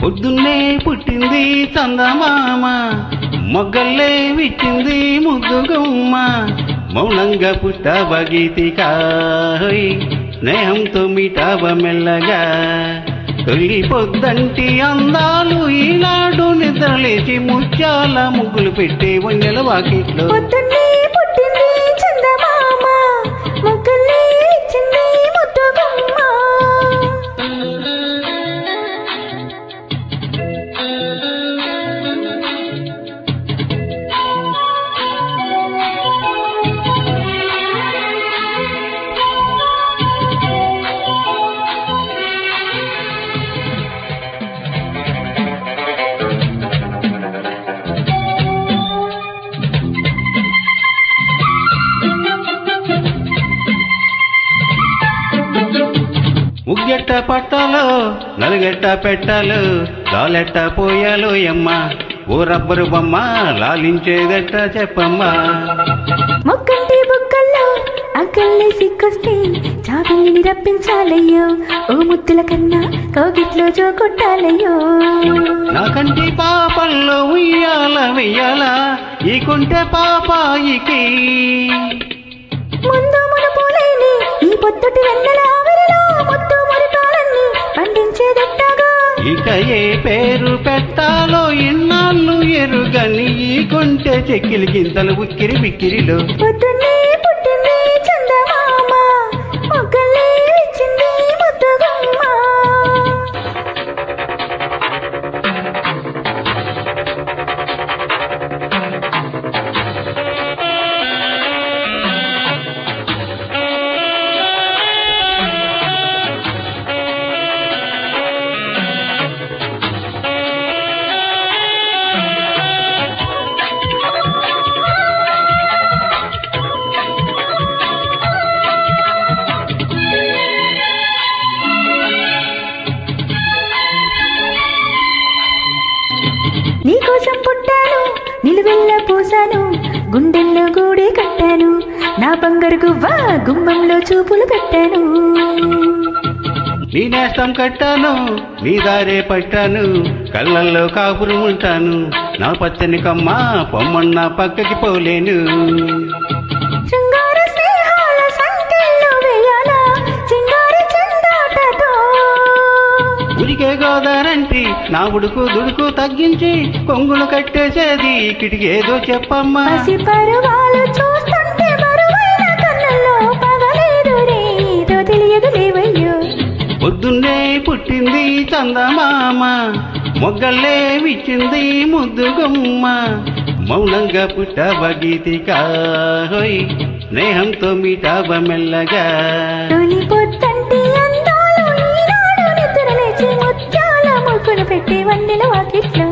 పొద్దున్నే పుట్టింది చందమామ, మొగ్గల్లే విచ్చింది ముద్దుగుమ్మ, మౌనంగా పుట్టావ గీతికా, స్నేహంతో మీటావ మెల్లగా. తొలి పొద్దంటి అందాలు ఈనాడు నిద్రలేచి ముత్యాల ముగ్గులు పెట్టే వన్నెల వాకిట్లో. ముగ్గెట్ట పట్టాలో నలుగెట్ట పెట్టాలో, లాలెట్ట పోయాలో యమ్మ, ఓ రబ్బరు బొమ్మ లాలించేదెట్ట చెప్పమ్మా. మొక్కంటి బుక్కల్లో అక్కల్ని సిక్కొస్తే చాపిల్ని రప్పించాలయ్యో, ఓ ముత్తుల కన్నా కౌగిట్లో జోకొట్టాలయ్యో. నాకంటి పాపల్లో ఉయ్యాల వెయ్యాల ఈ కుంటే పాపాయికి, ముందు మునుపులేని ఈ పొద్దుటి వెన్నెల ఆవిరిలో ముద్దు మురిపాలన్నీ పండించేదెట్టాగా. ఇక ఏ పేరు పెట్టాలో ఇన్నాళ్ళు ఎరుగని ఈ కొంటే చెక్కిలి గింతలు ఉక్కిరి బిక్కిరిలో. పొద్దున్నే పుట్టింది చందమామ, మొగ్గలే విచ్చింది ముద్దుగుమ్మ. నీకోసం పుట్టాను, నిలువెల్ల పూసాను, గుండెల్లో గూడే కట్టాను, నా బంగారు గువ్వా గుమ్మంలో చూపులు కట్టాను. నీ నేస్తం కట్టాను, నీ దారే పట్టాను, కళ్ళల్లో కాపురం ఉంటాను, నా పచ్చని కమ్మ పొమ్మన్న పక్కకి పోలేను. శృంగార స్నేహాల సంఖ్యలో వేయాల చింగారి చెందాటతో, ఉరికే గోదారంటి నా ఉడుకు దుడుకు తగ్గించి కొంగులు కట్టేసేది కిటికేదో చెప్పమ్మా. పసి పరువాలు చూస్తుంటే బరువైన కన్నుల్లో పగలేదు రేదో తెలియదు లేవయ్యో. పొద్దున్నే పుట్టింది చందమామ, మొగ్గల్లే విచ్చింది ముద్దుగుమ్మ, మౌనంగా పుట్టావ గీతికా, స్నేహంతో మీటావ మెల్లగా. తొలి పొద్దంటి అందాలు ఈనాడు నిద్రలేచి ముత్యాల ముగ్గులు పెట్టి వన్నెల వాకిట్లో.